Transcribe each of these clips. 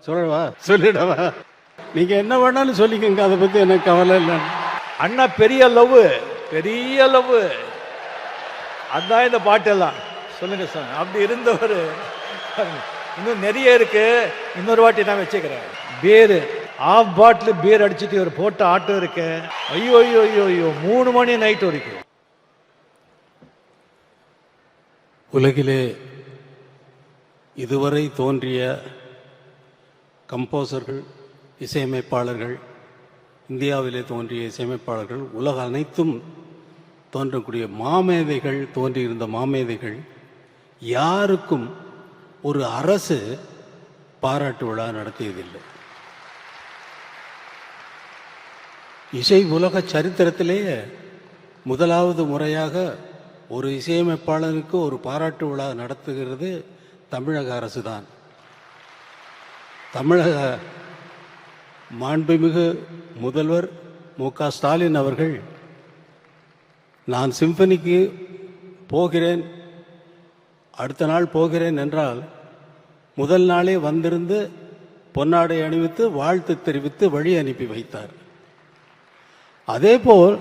சொல்லவா? சொல்லிடவா? நீங்க என்ன வேணாலும் சொல்லிக்கங்க, அதை பத்தி எனக்கு கவலை இல்லை. அண்ணா பெரிய லவ், பெரிய லவ். அதான் இந்த பாட்டெல்லாம். சொல்லுங்க சார். அப்படி இருந்தவர் இன்னும் நிறைய இருக்கு. இன்னொரு வாட்டி நான் வச்சுக்கிறேன். பீர் ஆஃப் பாட்டில் பீர் அடிச்சுட்டு ஒரு போட்ட ஆட்டம் இருக்கு. ஐயோ ஐயோ ஐயோ ஐயோ 3 மணி நைட் வரைக்கும். உலகிலே இதுவரை தோன்றிய கம்போசர்கள், இசையமைப்பாளர்கள், இந்தியாவிலே தோன்றிய இசையமைப்பாளர்கள், உலக அனைத்தும் தோன்றக்கூடிய மாமேதைகள், தோன்றியிருந்த மாமேதைகள் யாருக்கும் ஒரு அரசு பாராட்டு விழா நடத்தியதில்லை. இசை உலக சரித்திரத்திலேயே முதலாவது முறையாக ஒரு இசையமைப்பாளருக்கு ஒரு பாராட்டு விழா நடத்துகிறது தமிழக அரசு தான். தமிழக மாண்புமிகு முதல்வர் மு.க. ஸ்டாலின் அவர்கள், நான் சிம்பனிக்கு போகிறேன், அடுத்த நாள் போகிறேன் என்றால் முதல் நாளே வந்திருந்து பொன்னாடை அணிவித்து வாழ்த்து தெரிவித்து வழி அனுப்பி வைத்தார். அதேபோல்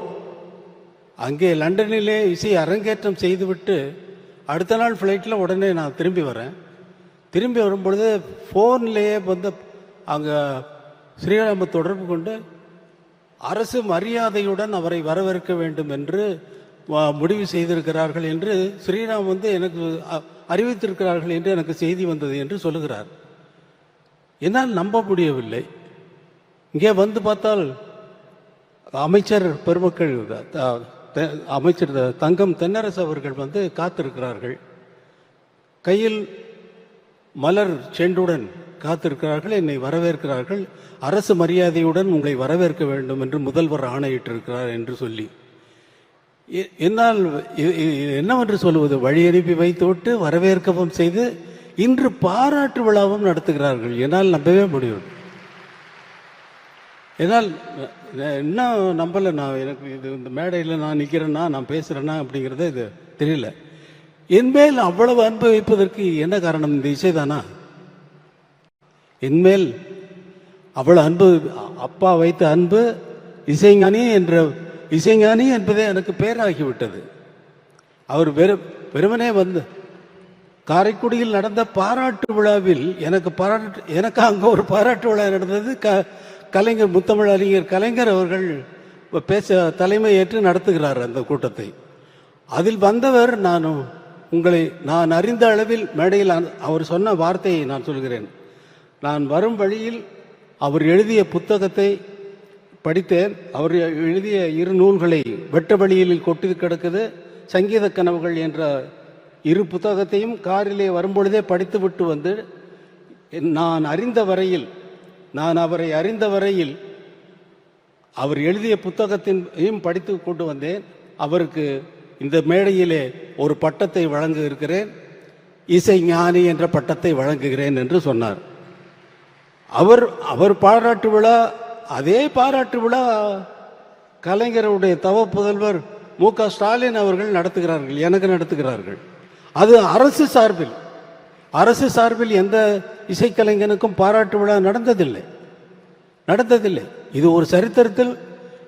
அங்கே லண்டனிலே இசை அரங்கேற்றம் செய்துவிட்டு அடுத்த நாள் ஃப்ளைட்டில் உடனே நான் திரும்பி வரேன். திரும்பி வரும்பொழுது ஃபோன்லேயே வந்து அங்கே ஸ்ரீராம தொடர்பு கொண்டு அரசு மரியாதையுடன் அவரை வரவேற்க வேண்டும் என்று முடிவு செய்திருக்கிறார்கள் என்று ஸ்ரீராம் வந்து எனக்கு அறிவித்திருக்கிறார்கள் என்று எனக்கு செய்தி வந்தது என்று சொல்லுகிறார். என்னால் நம்ப முடியவில்லை. இங்கே வந்து பார்த்தால் அமைச்சர் பெருமக்கள், அமைச்சர் தங்கம் தென்னரசு அவர்கள் வந்து காத்திருக்கிறார்கள். கையில் மலர் செண்டுடன் காத்திருக்கிறார்கள், என்னை வரவேற்கிறார்கள். அரசு மரியாதையுடன் உங்களை வரவேற்க வேண்டும் என்று முதல்வர் ஆணையிட்டிருக்கிறார் என்று சொல்லி, என்னால் என்னவென்று சொல்லுவது, வழி அனுப்பி வைத்துவிட்டு வரவேற்கவும் செய்து இன்று பாராட்டு விழாவும் நடத்துகிறார்கள். என்னால் நம்பவே முடியும். என்னால் இன்னும் நம்பலை. நான் எனக்கு இது இந்த மேடையில் நான் நிற்கிறேன்னா, நான் பேசுகிறேன்னா அப்படிங்கிறத இது தெரியல. என்மேல் அவ்வளவு அன்பு வைப்பதற்கு என்ன காரணம்? இந்த இசைதானா? என்மேல் அவ்வளவு அன்பு, அப்பா வைத்த அன்பு, இசைஞானி என்ற இசைஞானி என்பதே எனக்கு பேராகிவிட்டது. அவர் வெறுமனே வந்து காரைக்குடியில் நடந்த பாராட்டு விழாவில் எனக்கு அங்கே ஒரு பாராட்டு விழா நடந்தது. கலைஞர், முத்தமிழ் அறிஞர் கலைஞர் அவர்கள் பேச தலைமை ஏற்று நடத்துகிறார் அந்த கூட்டத்தை. அதில் வந்தவர் நான் அறிந்த அளவில் மேடையில் அவர் சொன்ன வார்த்தையை நான் சொல்கிறேன். நான் வரும் வழியில் அவர் எழுதிய புத்தகத்தை படித்தேன். அவர் எழுதிய 2 நூல்களை வெட்ட வழியில் கொட்டி கிடக்குது, சங்கீத கனவுகள் என்ற 2 புத்தகத்தையும் காரிலே வரும்பொழுதே படித்து விட்டு வந்து, நான் அவரை அறிந்த வரையில் அவர் எழுதிய புத்தகத்தையும் படித்து கொண்டு வந்தேன். அவருக்கு இந்த மேடையிலே ஒரு பட்டத்தை வழங்க இருக்கிறேன், இசை ஞானி என்ற பட்டத்தை வழங்குகிறேன் என்று சொன்னார். அவர் பாராட்டு விழா, அதே பாராட்டு விழா கலைஞருடைய தவ புதல்வர் மு.க. ஸ்டாலின் அவர்கள் நடத்துகிறார்கள், எனக்கு நடத்துகிறார்கள். அது அரசு சார்பில் எந்த இசைக்கலைஞனுக்கும் பாராட்டு விழா நடந்ததில்லை. இது ஒரு சரித்திரத்தில்,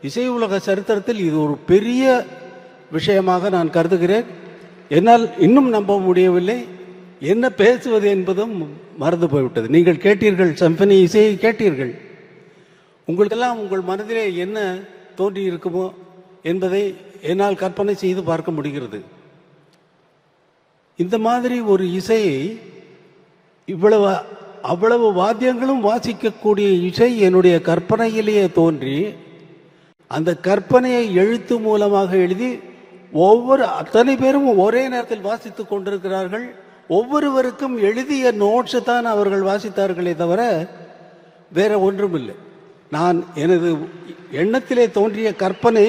இசை உலக சரித்திரத்தில் இது ஒரு பெரிய விஷயமாக நான் கருதுகிறேன். என்னால் இன்னும் நம்ப முடியவில்லை. என்ன பேசுவது என்பதும் மறந்து போய்விட்டது. நீங்கள் கேட்டீர்கள், சிம்பனி இசையை கேட்டீர்கள். உங்களுக்கெல்லாம் உங்கள் மனதிலே என்ன தோன்றி இருக்குமோ என்பதை என்னால் கற்பனை செய்து பார்க்க முடிகிறது. இந்த மாதிரி ஒரு இசையை, அவ்வளவு வாத்தியங்களும் வாசிக்கக்கூடிய இசை என்னுடைய கற்பனையிலேயே தோன்றி, அந்த கற்பனையை எழுத்து மூலமாக எழுதி அத்தனை பேரும் ஒரே நேரத்தில் வாசித்துக் கொண்டிருக்கிறார்கள். ஒவ்வொருவருக்கும் எழுதிய நோட்ஸ் தான் அவர்கள் வாசித்தார்களே தவிர வேற ஒன்றும் இல்லை. நான் எனது எண்ணத்திலே தோன்றிய கற்பனை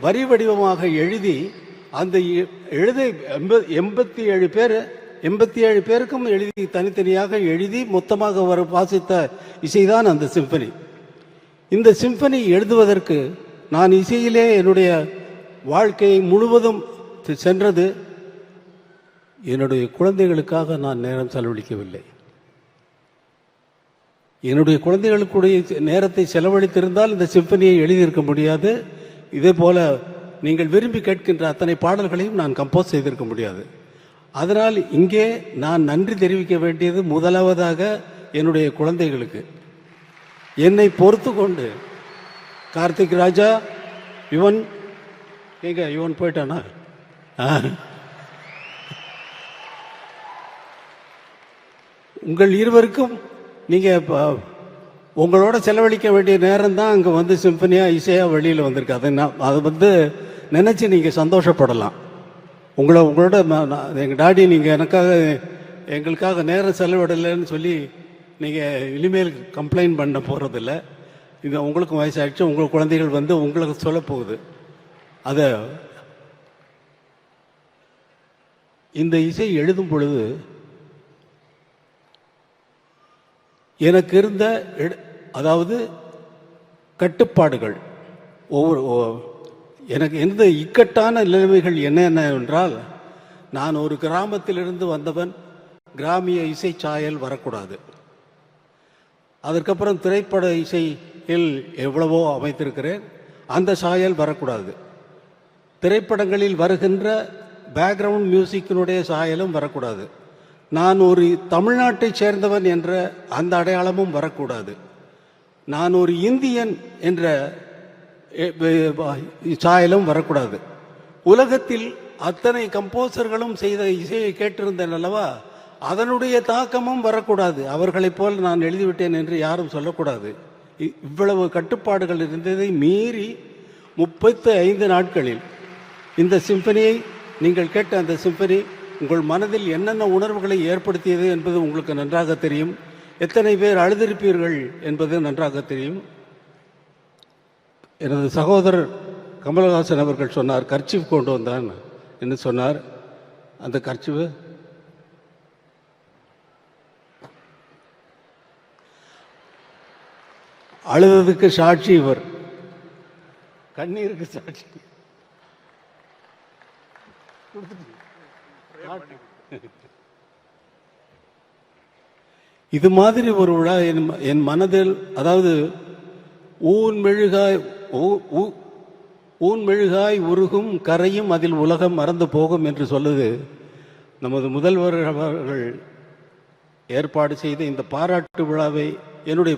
வரி வடிவமாக எழுதி, அந்த 87 பேருக்கும் எழுதி தனித்தனியாக எழுதி மொத்தமாக வாசித்த இசைதான் அந்த சிம்பனி. இந்த சிம்பனி எழுதுவதற்கு நான் இசையிலே என்னுடைய வாழ்க்கையை முழுவதும் சென்றது. என்னுடைய குழந்தைகளுக்காக நான் நேரம் செலவழிக்கவில்லை. என்னுடைய குழந்தைகளுக்குடைய நேரத்தை செலவழித்திருந்தால் இந்த சிம்பனியை எழுதியிருக்க முடியாது. இதே போல நீங்கள் விரும்பி கேட்கின்ற அத்தனை பாடல்களையும் நான் கம்போஸ் செய்திருக்க முடியாது. அதனால் இங்கே நான் நன்றி தெரிவிக்க வேண்டியது முதலாவதாக என்னுடைய குழந்தைகளுக்கு. என்னை பொறுத்து கொண்டு கார்த்திக் ராஜா, யுவன் எங்க யுவன் போயிட்டானா? உங்கள் இருவருக்கும் நீங்க உங்களோட செலவழிக்க வேண்டிய நேரம் தான் அங்கே வந்து சிம்பனியா இசையாக வெளியில் வந்திருக்கு. அதை நினச்சி நீங்கள் சந்தோஷப்படலாம். உங்களோட எங்கள் டாடி நீங்கள் எங்களுக்காக நேரம் செலவிடலைன்னு சொல்லி நீங்கள் இனிமேல் கம்ப்ளைண்ட் பண்ண போகிறதில்ல. இது உங்களுக்கும் வயசாகிடுச்சு, உங்கள் குழந்தைகள் வந்து உங்களுக்கு சொல்ல போகுது. அதை இந்த இசை எழுதும் பொழுது எனக்கு இருந்த அதாவது கட்டுப்பாடுகள் எனக்கு எந்த இக்கட்டான நிலைமைகள் என்னென்ன என்றால், நான் ஒரு கிராமத்திலிருந்து வந்தவன், கிராமிய இசை சாயல் வரக்கூடாது. அதற்கப்புறம் திரைப்பட இசையில் எவ்வளவோ அமைத்திருக்கிறேன், அந்த சாயல் வரக்கூடாது. திரைப்படங்களில் வருகின்ற பேக்ரவுண்ட் மியூசிக்கினுடைய சாயலும் வரக்கூடாது. நான் ஒரு தமிழ்நாட்டை சேர்ந்தவன் என்ற அந்த அடையாளமும் வரக்கூடாது. நான் ஒரு இந்தியன் என்ற சாயலும் வரக்கூடாது. உலகத்தில் அத்தனை கம்போசர்களும் செய்த இசையை கேட்டிருந்தேன் அல்லவா, அதனுடைய தாக்கமும் வரக்கூடாது. அவர்களைப் போல் நான் எழுதிவிட்டேன் என்று யாரும் சொல்லக்கூடாது. இவ்வளவு கட்டுப்பாடுகள் இருந்ததை மீறி 35 நாட்களில் இந்த சிம்பனியை, நீங்கள் கேட்ட அந்த சிம்பனி உங்கள் மனதில் என்னென்ன உணர்வுகளை ஏற்படுத்தியது என்பது உங்களுக்கு நன்றாக தெரியும். எத்தனை பேர் அழுதிருப்பீர்கள் என்பது நன்றாக தெரியும். எனது சகோதரர் கமலஹாசன் அவர்கள் சொன்னார், கர்ச்சீஃப் கொண்டு வந்தான் என்று சொன்னார். அந்த கர்ச்சீஃப் அழுததுக்கு சாட்சி இவர், கண்ணீருக்கு சாட்சி. இது மாதிரி ஒரு விழா என் மனதில், அதாவது ஊன் மெழுகாய் உருகும் கரையும் அதில் உலகம் மறந்து போகும் என்று சொல்லுது நமது முதல்வர் அவர்கள் ஏற்பாடு செய்த இந்த பாராட்டு விழாவை. என்னுடைய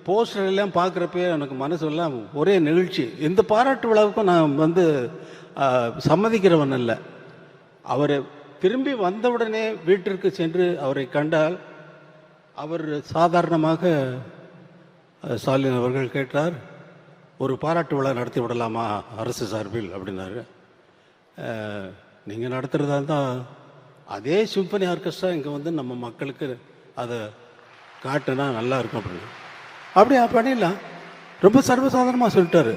போஸ்டர் எல்லாம் பார்க்குறப்ப எனக்கு மனசெல்லாம் ஒரே நிகழ்ச்சி. இந்த பாராட்டு விழாவுக்கும் நான் சம்மதிக்கிறவன் இல்லை. அவரை திரும்பி வந்தவுடனே வீட்டிற்கு சென்று அவரை கண்டால், அவர் சாதாரணமாக ஸ்டாலின் அவர்கள் கேட்டார், ஒரு பாராட்டு விழா நடத்தி விடலாமா அரசு சார்பில் அப்படின்னாரு. நீங்கள் நடத்துகிறதா இருந்தால் அதே சிம்பனி ஆர்கெஸ்ட்ரா இங்கே வந்து நம்ம மக்களுக்கு அதை காட்டுனா நல்லா இருக்கும் அப்படின்னு. அப்படியே பண்ணிடலாம். ரொம்ப சர்வசாதாரணமாக சொல்லிட்டாரு.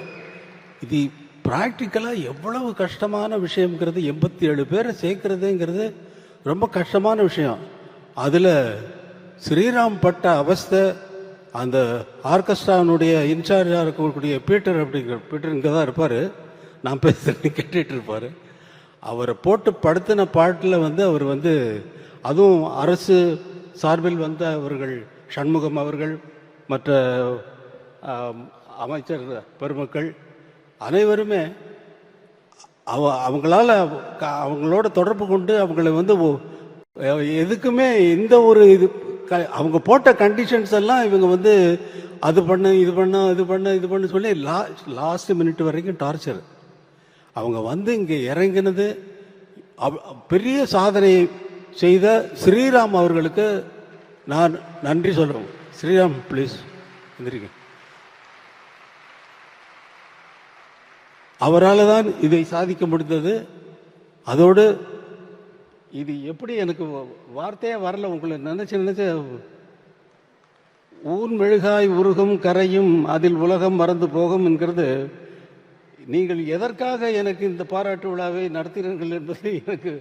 இது ப்ராக்டிக்கலாக எவ்வளவு கஷ்டமான விஷயங்கிறது, 87 பேரை சேர்க்கறதுங்கிறது ரொம்ப கஷ்டமான விஷயம். அதில் ஸ்ரீராம் பட்ட அவஸ்தை, அந்த ஆர்கெஸ்ட்ரானுடைய இன்சார்ஜாக இருக்கக்கூடிய பீட்டர் இங்கே தான் இருப்பார், நான் பேசுகிறேன் கேட்டுட்டு இருப்பார். அவரை போட்டு படுத்தின பாட்டில் அவர் அதுவும் அரசு சார்பில் வந்த அவர்கள், சண்முகம் அவர்கள், மற்ற அமைச்சர் பெருமக்கள் அனைவருமே அவங்களோட தொடர்பு கொண்டு அவங்களை எதுக்குமே இந்த ஒரு இது அவங்க போட்ட கண்டிஷன்ஸ் எல்லாம் இவங்க அது பண்ண இது பண்ண சொல்லி லாஸ்ட் மினிட் வரைக்கும் டார்ச்சர். அவங்க இங்கே இறங்கினது பெரிய சாதனை செய்த ஸ்ரீராம் அவர்களுக்கு நான் நன்றி சொல்கிறேன். ஸ்ரீராம் ப்ளீஸ் எந்திரிங்க. அவரால் தான் இதை சாதிக்க முடிந்தது. அதோடு இது எப்படி எனக்கு வார்த்தையே வரல, உங்களை நினைச்சு ஊன் மெழுகாய் உருகும் கரையும் அதில் உலகம் மறந்து போகும் என்கிறது, நீங்கள் எதற்காக எனக்கு இந்த பாராட்டு விழாவை நடத்தினீர்கள் என்பது எனக்கு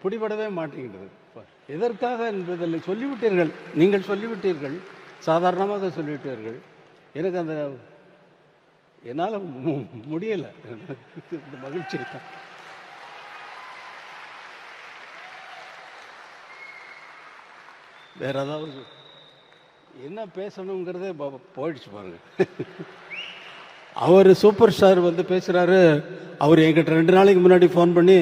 பிடிபடவே மாட்டேங்கிறது. எதற்காக என்பதில் சொல்லிவிட்டீர்கள், நீங்கள் சொல்லிவிட்டீர்கள், சாதாரணமாக சொல்லிவிட்டீர்கள். எனக்கு அந்த என்னால் முடியலை. இந்த மகிழ்ச்சி தான். வேற ஏதாவது என்ன பேசணுங்கிறதே போயிடுச்சு பாருங்க. அவர் சூப்பர் ஸ்டார் வந்து பேசுகிறாரு. அவர் என்கிட்ட 2 நாளைக்கு முன்னாடி ஃபோன் பண்ணி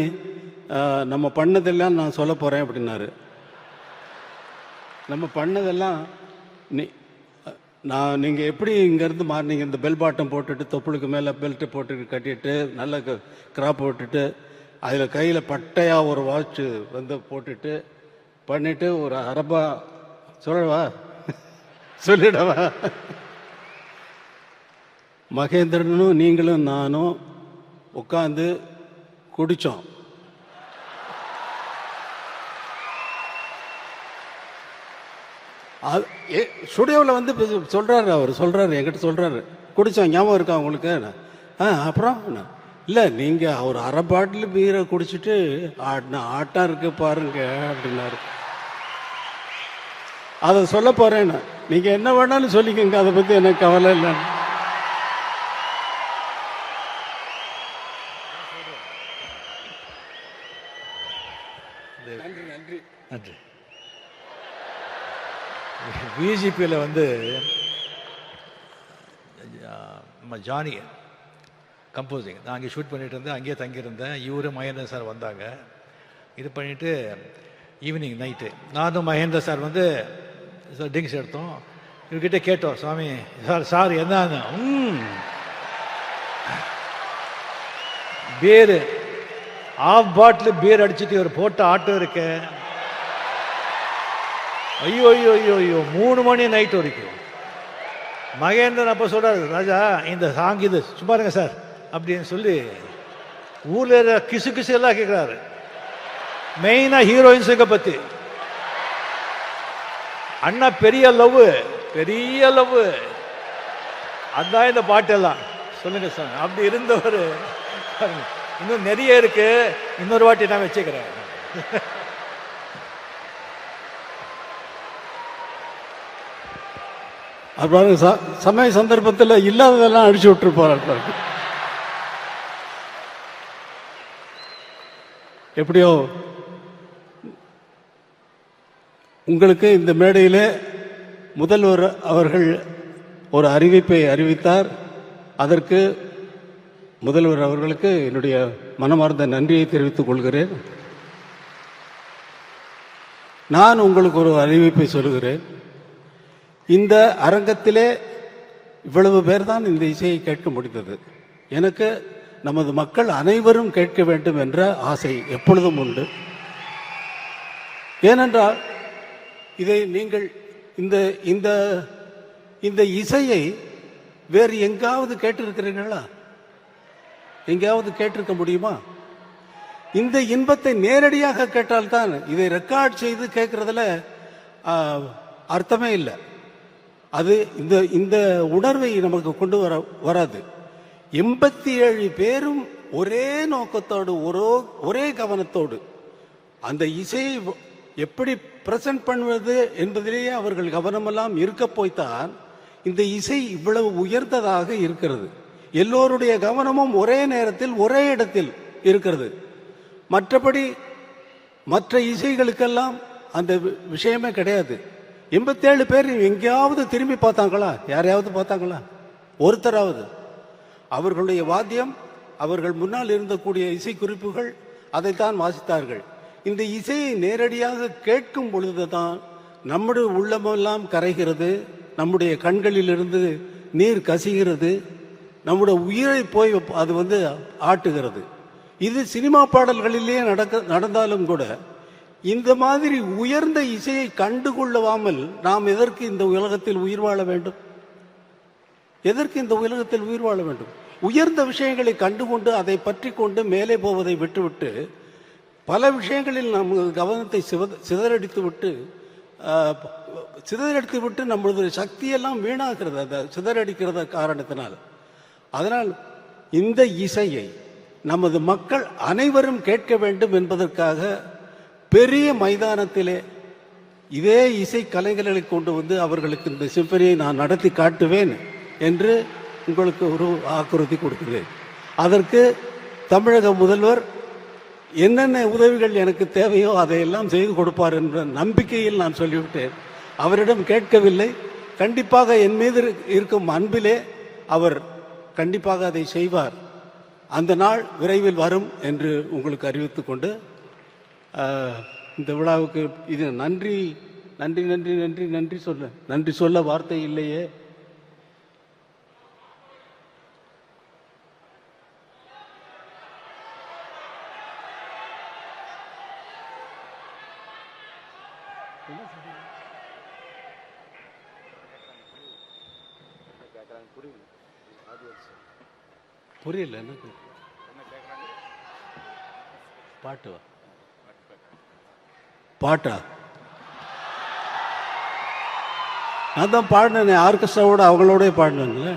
நம்ம பண்ணதெல்லாம் நான் சொல்ல போகிறேன் அப்படின்னாரு. நம்ம பண்ணதெல்லாம் நீங்கள் எப்படி இங்கேருந்து மாறினீங்க, இந்த பெல் பாட்டம் போட்டுட்டு தொப்புளுக்கு மேலே பெல்ட்டு போட்டு கட்டிட்டு நல்ல கிராப் போட்டுட்டு அதில் கையில் பட்டையாக ஒரு வாட்ச் வந்து போட்டுட்டு பண்ணிட்டு ஒரு அரபா சொல்லவா சொல்லிடவா? மகேந்திரனும் நீங்களும் நானும் உட்காந்து குடித்தோம். ஸ்டுடியோவில் வந்து சொல்கிறாரு, அவர் சொல்கிறாரு, என்கிட்ட சொல்கிறாரு, குடித்தோம் ஞாபகம் இருக்கா உங்களுக்கு? அப்புறம் இல்லை நீங்கள் அவர் அரை பாட்டில் பீரை குடிச்சிட்டு ஆட்டம் இருக்கு பாருங்க அப்படின்னாரு. அதை சொல்ல போகிறேன்னு நீங்கள் என்ன வேணாலும் சொல்லிக்கோங்க, அதை பற்றி எனக்கு கவலை இல்லைன்னு. நன்றி நன்றி நன்றி. பிஜேபியில் வந்து நம்ம ஜானி கம்போசிங் நான் அங்கே ஷூட் பண்ணிட்டு இருந்தேன், அங்கேயே தங்கியிருந்தேன். இவரு மகேந்திரன் சார் வந்தாங்க. இது பண்ணிவிட்டு ஈவினிங் நைட்டு நானும் மகேந்திர சார் வந்து ட்ரிங்க்ஸ் எடுத்தோம். இவர்கிட்ட கேட்டோம், சுவாமி சார் என்ன பீர் ஆஃப் பாட்டில் பீர் அடிச்சுட்டு இவர் போட்ட ஆட்டோ இருக்க. ஐயோ ஐயோ ஐயோ ஐயோ 3 மணி நைட் வரைக்கும். மகேந்திரன் அப்போ சொல்றாரு, ராஜா இந்த சாங் இது சும்மா இருங்க சார் அப்படின்னு சொல்லி ஊர்ல கிசு கிசு எல்லாம் கேட்கிறாரு. மெயினா ஹீரோயின்ஸுங்க பத்தி. அண்ணா பெரிய லவ், பெரிய லவ். அதான் இந்த பாட்டெல்லாம் சொல்லுங்க சார். அப்படி இருந்தவர் இன்னும் நிறைய இருக்கு, இன்னொரு வாட்டி நான் வச்சுக்கிறேன். அப்புறம் சமய சந்தர்ப்பத்தில் இல்லாததெல்லாம் அடிச்சு விட்டு போறாரு. எப்படியோ உங்களுக்கு இந்த மேடையில் முதல்வர் அவர்கள் ஒரு அறிவிப்பை அறிவித்தார். அதற்கு முதல்வர் அவர்களுக்கு என்னுடைய மனமார்ந்த நன்றியை தெரிவித்துக் கொள்கிறேன். நான் உங்களுக்கு ஒரு அறிவிப்பை சொல்லுகிறேன். இந்த அரங்கத்திலே இவ்வளவு பேர் தான் இந்த இசையை கேட்க முடிந்தது. எனக்கு நமது மக்கள் அனைவரும் கேட்க வேண்டும் என்ற ஆசை எப்பொழுதும் உண்டு. ஏனென்றால் இதை நீங்கள் இந்த இந்த இந்த இசையை வேறு எங்காவது கேட்டிருக்கிறீர்களா? எங்கேயாவது கேட்டிருக்க முடியுமா? இந்த இன்பத்தை நேரடியாக கேட்டால்தான், இதை ரெக்கார்ட் செய்து கேட்கறதுல அர்த்தமே இல்லை. அது இந்த இந்த உணர்வை நமக்கு கொண்டு வராது. 87 பேரும் ஒரே நோக்கத்தோடு ஒரே கவனத்தோடு அந்த இசையை எப்படி பிரசன்ட் பண்ணுவது என்பதிலேயே அவர்கள் கவனமெல்லாம் இருக்க போய்த்தான் இந்த இசை இவ்வளவு உயர்ந்ததாக இருக்கிறது. எல்லோருடைய கவனமும் ஒரே நேரத்தில் ஒரே இடத்தில் இருக்கிறது. மற்றபடி மற்ற இசைகளுக்கெல்லாம் அந்த விஷயமே கிடையாது. 87 பேர் எங்கேயாவது திரும்பி பார்த்தாங்களா? யாரையாவது பார்த்தாங்களா? ஒருத்தராவது? அவர்களுடைய வாத்தியம், அவர்கள் முன்னால் இருந்தக்கூடிய இசை குறிப்புகள், அதைத்தான் வாசித்தார்கள். இந்த இசையை நேரடியாக கேட்கும் பொழுதுதான் நம்முடைய உள்ளமெல்லாம் கரைகிறது, நம்முடைய கண்களிலிருந்து நீர் கசிகிறது, நம்முடைய உயிரை போய் அது ஆட்டுகிறது. இது சினிமா பாடல்களிலேயே நடந்தாலும் கூட இந்த மாதிரி உயர்ந்த இசையை கண்டுகொள்ளாமல் நாம் எதற்கு இந்த உலகத்தில் உயிர் வாழ வேண்டும்? எதற்கு இந்த உலகத்தில் உயிர் வாழ வேண்டும்? உயர்ந்த விஷயங்களை கண்டுகொண்டு அதை பற்றி கொண்டு மேலே போவதை விட்டுவிட்டு பல விஷயங்களில் நம் கவனத்தை சிதறடித்து விட்டு நம்மளுடைய சக்தியெல்லாம் வீணாகிறது, அதை சிதறடிக்கிறத காரணத்தினால். அதனால் இந்த இசையை நமது மக்கள் அனைவரும் கேட்க வேண்டும் என்பதற்காக பெரிய மைதானத்திலே இதே இசை கலைஞர்களை கொண்டு வந்து அவர்களுக்கு இந்த சிம்பனியை நான் நடத்தி காட்டுவேன் என்று உங்களுக்கு ஒரு வாக்குறுதி கொடுக்கிறேன். அதற்கு தமிழக முதல்வர் என்னென்ன உதவிகள் எனக்கு தேவையோ அதையெல்லாம் செய்து கொடுப்பார் என்ற நம்பிக்கையில் நான் சொல்லிவிட்டேன். அவரிடம் கேட்கவில்லை. கண்டிப்பாக என் மீது இருக்கும் அன்பிலே அவர் கண்டிப்பாக அதை செய்வார். அந்த நாள் விரைவில் வரும் என்று உங்களுக்கு அறிவித்துக் கொண்டு இந்த விழாவுக்கு இது நன்றி நன்றி நன்றி நன்றி நன்றி சொல்ல வார்த்தை இல்லையே. புரியல எனக்கு பாட்டா நான் தான் பாடினேன், ஆர்கெஸ்ட்ராவோட அவங்களோட பாடினேன்ல.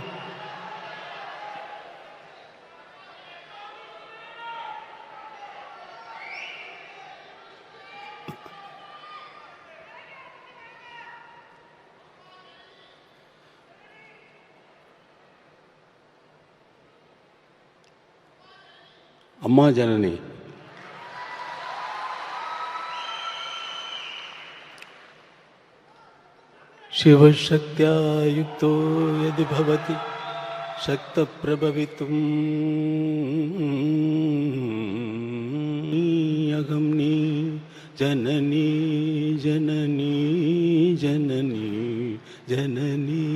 அம்மா ஜனனி, शिवशक्त्या युक्तो यदि भवति शक्तप्रभवितुम् अगम्नि जननी जननी जननी जननी